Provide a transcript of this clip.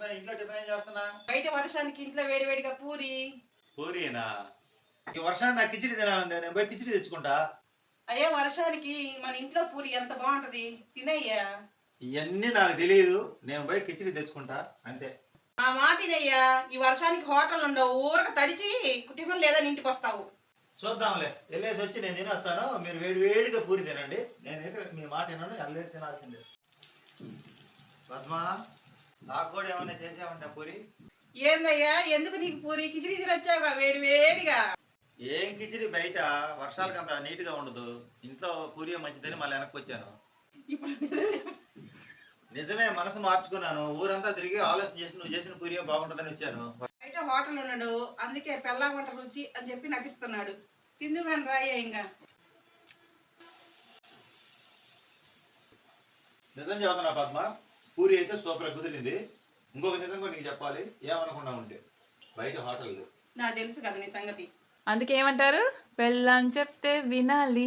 పడతాను. ఇంట్లో టిఫిన్ ఏం చేస్తున్నా? బయట వర్షానికి ఇంట్లో వేడివేడిగా పూరి. పూరీనా? ఈ వర్షాన్ని నాకు కిచిడి తినాలండి. నేను పోయి కిచిడి తెచ్చుకుంటా. అయ్యా వర్షానికి మన ఇంట్లో పూరి ఎంత బాగుంటది, తినయ్యా. ఇవన్నీ నాకు తెలియదు. నేను పోయి కిచిడి తెచ్చుకుంటా అంతే. ఆ మాటినయ్యా, ఈ వర్షానికి హోటల్ ఉండవు, ఊరక తడిచి టిఫిన్ లేదని ఇంటికి వస్తావు. చూద్దాంలే, వెళ్ళేసి వచ్చి నేను తినేస్తాను. మీరు వేడిగా పూరి తినండి. నేనైతే మీ మాట విన్నాను, వెళ్ళే తినాల్సిందే. పద్మా, నాకు కూడా ఏమన్నా చేసామంటే పూరి? ఏందయ్యా, ఎందుకు నీకు పూరి? కిచిడి తినొచ్చావుగా వేడివేడిగా. ఏం కిచిడి, బయట వర్షాలకు అంత నీట్గా ఉండదు. ఇంట్లో పూరి మంచిదని మళ్ళీ వెనక్కి వచ్చాను. ఇప్పుడు నిజమే, మనసు మార్చుకున్నాను. ఊరంతా తిరిగి ఆలోచన చేసి నువ్వు చేసిన పూరి బాగుంటుందని వచ్చాను. బయట హోటల్ ఉన్నాడు, అందుకే పెళ్ళా వంట రుచి అని చెప్పి నటిస్తున్నాడు. తిందుగాని రాయ్యా. ఇంకా నిజం చెబుతున్నా పద్మ, పూరి అయితే సూపర్ కుదిరింది. ఇంకొక నిజం కూడా నీకు చెప్పాలి, ఏమనకుండా ఉంటే. బయట హోటల్ నాకు తెలుసు కదా నీ సంగతి. అందుకేమంటారు, పెళ్ళాం చెప్తే వినాలి.